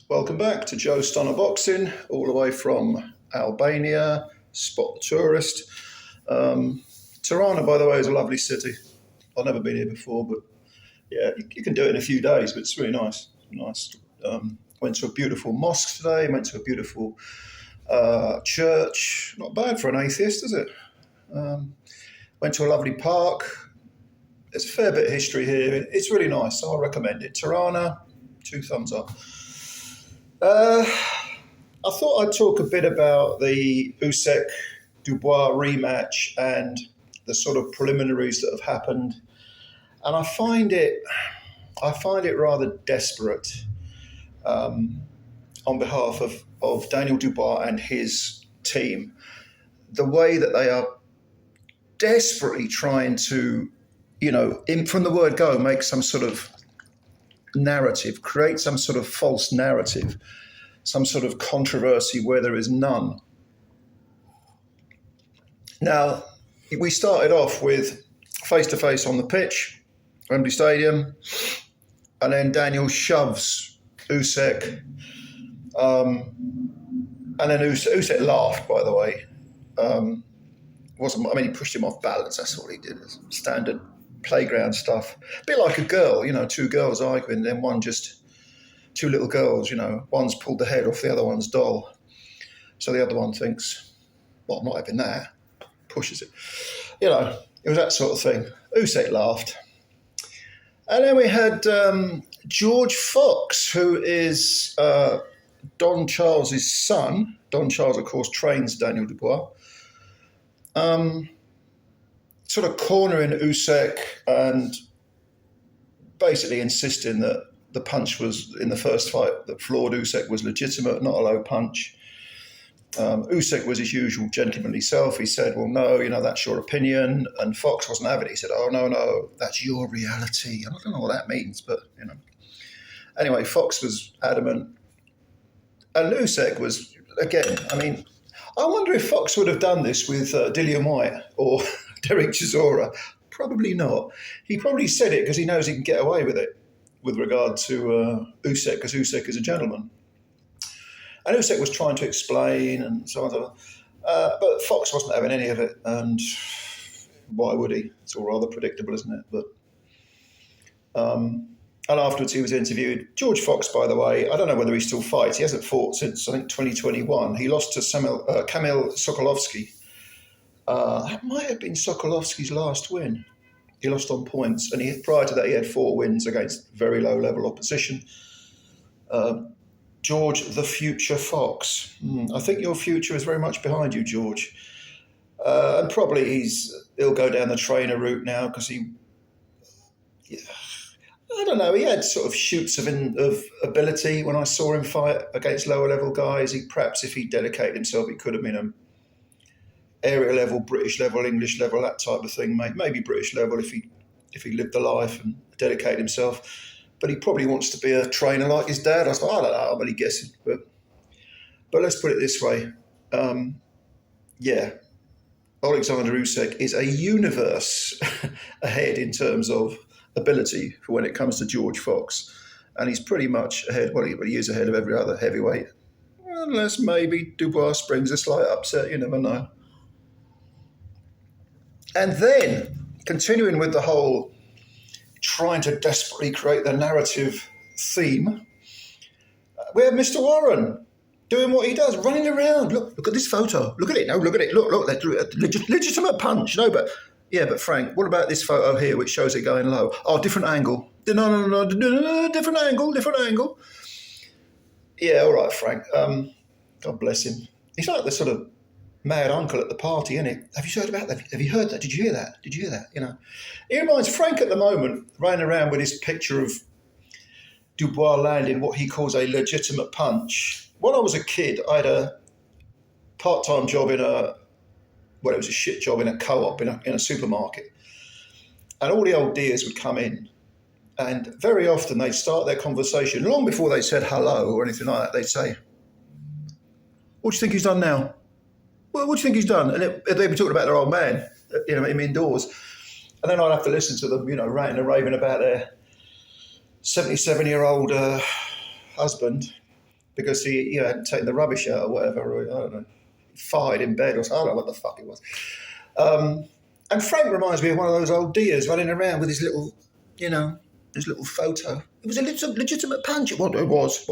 Welcome back to Joe Stunner Boxing, all the way from Albania, Spot the Tourist. Tirana, by the way, is a lovely city. I've never been here before, but yeah, you can do it in a few days, but it's really nice. Went to a beautiful mosque today, went to a beautiful church. Not bad for an atheist, is it? Went to a lovely park. There's a fair bit of history here. It's really nice, so I recommend it. Tirana, 2 thumbs up. I thought I'd talk a bit about the Usyk-Dubois rematch and the sort of preliminaries that have happened. And I find it rather desperate on behalf of Daniel Dubois and his team. The way that they are desperately trying to, from the word go, make some sort of narrative, create some sort of false narrative, some sort of controversy where there is none. Now, we started off with face-to-face on the pitch, Wembley Stadium, and then Daniel shoves Usyk, and then Usyk laughed, by the way. He pushed him off balance, that's all he did. Standard playground stuff. A bit like a girl, 2 girls arguing, then two little girls, one's pulled the head off the other one's doll. So the other one thinks, well, I'm not having that. Pushes it. It was that sort of thing. Usyk laughed. And then we had George Fox, who is Don Charles's son. Don Charles, of course, trains Daniel Dubois. Sort of cornering Usyk and basically insisting that the punch was, in the first fight that floored Usyk, was legitimate, not a low punch. Usyk was his usual gentlemanly self. He said, well, no, that's your opinion. And Fox wasn't having it. He said, oh, no, that's your reality. And I don't know what that means, but, Anyway, Fox was adamant. And Usyk was, again, I wonder if Fox would have done this with Dillian White or Derek Chisora. Probably not. He probably said it because he knows he can get away with it with regard to Usyk, because Usyk is a gentleman. And Usyk was trying to explain and so on. But Fox wasn't having any of it. And why would he? It's all rather predictable, isn't it? But and afterwards he was interviewed. George Fox, by the way, I don't know whether he still fights. He hasn't fought since, I think, 2021. He lost to Kamil Sokolovsky. That might have been Sokolovsky's last win. He lost on points. And prior to that, he had 4 wins against very low-level opposition. George, the future Fox. I think your future is very much behind you, George. And probably he'll go down the trainer route now because I don't know, he had sort of shoots of ability when I saw him fight against lower level guys. Perhaps if he dedicated himself, he could have been an area level, British level, English level, that type of thing. Maybe British level if he lived the life and dedicated himself. But he probably wants to be a trainer like his dad. I don't know, I'm only guessing. But let's put it this way. Alexander Usyk is a universe ahead in terms of ability for when it comes to George Fox. And he's pretty much ahead, he is ahead of every other heavyweight. Unless maybe Dubois springs a slight upset, you never know. And then, continuing with the whole trying to desperately create the narrative theme, we have Mr. Warren doing what he does, running around. Look at this photo. Look at it. No, look at it. Look, legitimate punch. No, but Frank, what about this photo here, which shows it going low? Oh, different angle. No, different angle. Yeah, all right, Frank. God bless him. He's like the sort of mad uncle at the party, isn't he? Have you heard about that? Have you heard that? Did you hear that? He reminds Frank at the moment, running around with his picture of Dubois landing what he calls a legitimate punch. When I was a kid, I had a part-time job it was a shit job in a co-op in a supermarket. And all the old dears would come in. And very often they'd start their conversation, long before they said hello or anything like that, they'd say, what do you think he's done now? Well, what do you think he's done? And they'd be talking about their old man, him indoors. And then I'd have to listen to them, ranting and raving about their 77-year-old husband. because he hadn't taken the rubbish out or whatever, or I don't know, fired in bed or something. I don't know what the fuck it was. And Frank reminds me of one of those old deers running around with his little, his little photo. It was a legitimate punch. It was.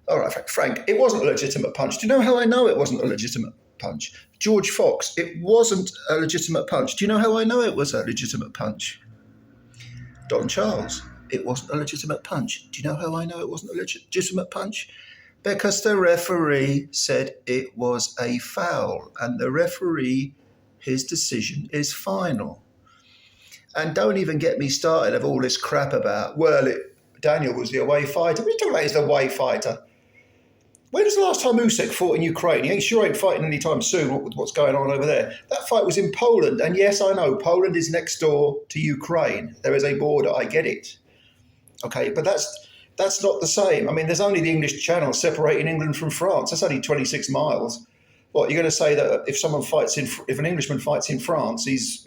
All right, Frank, it wasn't a legitimate punch. Do you know how I know it wasn't a legitimate punch? George Fox, it wasn't a legitimate punch. Do you know how I know it was a legitimate punch? Don Charles, it wasn't a legitimate punch. Do you know how I know it wasn't a legitimate punch? Because the referee said it was a foul, and the referee, his decision is final. And don't even get me started of all this crap about, Daniel was the away fighter. What are you talking about? He's the away fighter. When was the last time Usyk fought in Ukraine? He ain't fighting anytime soon with what's going on over there. That fight was in Poland. And yes, I know, Poland is next door to Ukraine. There is a border, I get it. Okay, but that's not the same. I mean, there's only the English Channel separating England from France. That's only 26 miles. What, you're going to say that if an Englishman fights in France, he's,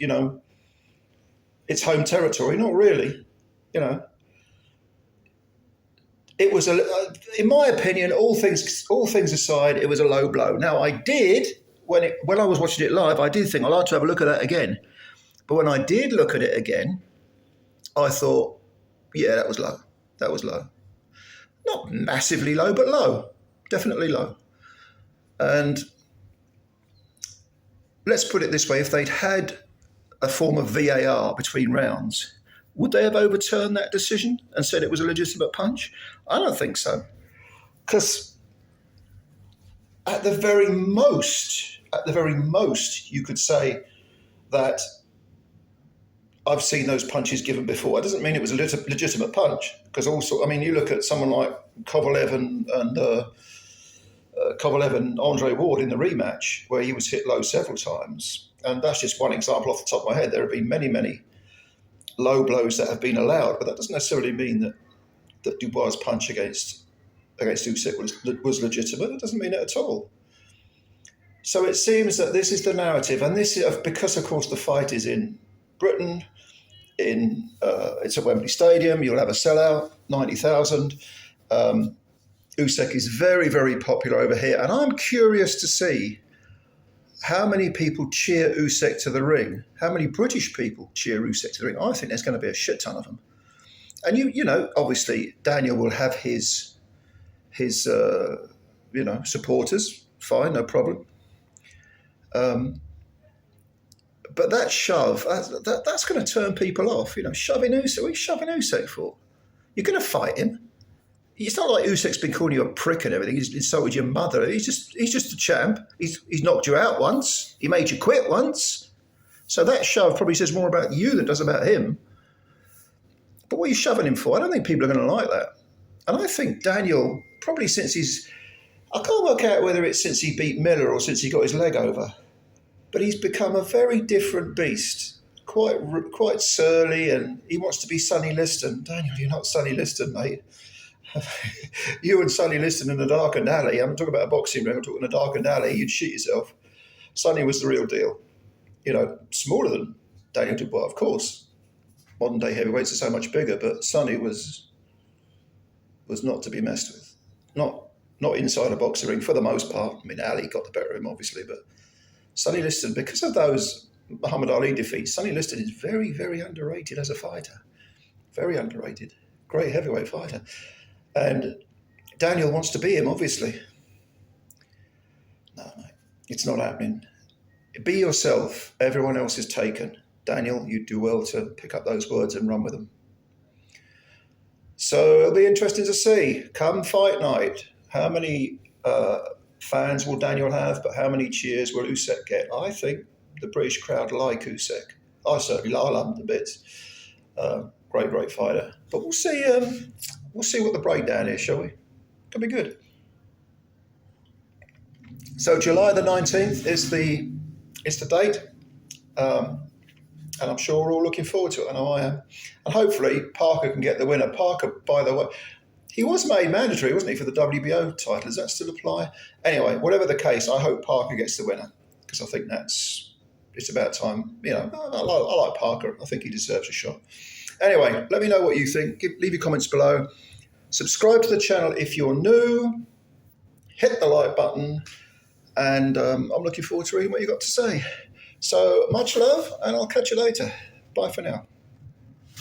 it's home territory? Not really, It was in my opinion, all things aside, it was a low blow. Now, I did when I was watching it live, I did think I'd like to have a look at that again. But when I did look at it again, I thought, yeah, that was low. That was low. Not massively low, but low. Definitely low. And let's put it this way: if they'd had a form of VAR between rounds, would they have overturned that decision and said it was a legitimate punch? I don't think so. Because at the very most, you could say that I've seen those punches given before. It doesn't mean it was a legitimate punch. Because also, I mean, you look at someone like Kovalev and Andre Ward in the rematch, where he was hit low several times. And that's just one example off the top of my head. There have been many, many low blows that have been allowed, but that doesn't necessarily mean that Dubois' punch against Usyk was legitimate. It doesn't mean it at all. So it seems that this is the narrative, and this is because, of course, the fight is in Britain. It's at Wembley Stadium. You'll have a sellout, 90,000. Usyk is very, very popular over here, and I'm curious to see how many people cheer Usyk to the ring. How many British people cheer Usyk to the ring? I think there's going to be a shit ton of them. And obviously Daniel will have his supporters. Fine, no problem. But that shove, that's going to turn people off. Shoving Usyk. What are you shoving Usyk for? You're going to fight him. It's not like Usyk's been calling you a prick and everything. He's insulted your mother. He's just a champ. He's knocked you out once. He made you quit once. So that shove probably says more about you than it does about him. But what are you shoving him for? I don't think people are going to like that. And I think Daniel, probably I can't work out whether it's since he beat Miller or since he got his leg over, but he's become a very different beast. Quite surly, and he wants to be Sonny Liston. Daniel, you're not Sonny Liston, mate. You and Sonny Liston in a darkened alley. I'm talking about a boxing ring. I'm talking a darkened alley. You'd shit yourself. Sonny was the real deal. Smaller than Daniel Dubois, of course. Modern day heavyweights are so much bigger, but Sonny was not to be messed with. Not inside a boxing ring for the most part. I mean, Ali got the better of him, obviously, but Sonny Liston, because of those Muhammad Ali defeats, Sonny Liston is very, very underrated as a fighter. Very underrated. Great heavyweight fighter. And Daniel wants to be him, obviously. No, mate, it's not happening. Be yourself. Everyone else is taken. Daniel, you do well to pick up those words and run with them. So it'll be interesting to see. Come fight night, how many fans will Daniel have, but how many cheers will Usyk get? I think the British crowd like Usyk. I certainly love him to bits. Great fighter. But we'll see. We'll see what the breakdown is, shall we? Could be good. So July the 19th is the date, and I'm sure we're all looking forward to it. I know I am. And hopefully Parker can get the winner. Parker, by the way, he was made mandatory, wasn't he, for the WBO title? Does that still apply? Anyway, whatever the case, I hope Parker gets the winner, because I think it's about time. I like Parker. I think he deserves a shot. Anyway, let me know what you think. Leave your comments below. Subscribe to the channel if you're new. Hit the like button. And I'm looking forward to reading what you've got to say. So much love, and I'll catch you later. Bye for now.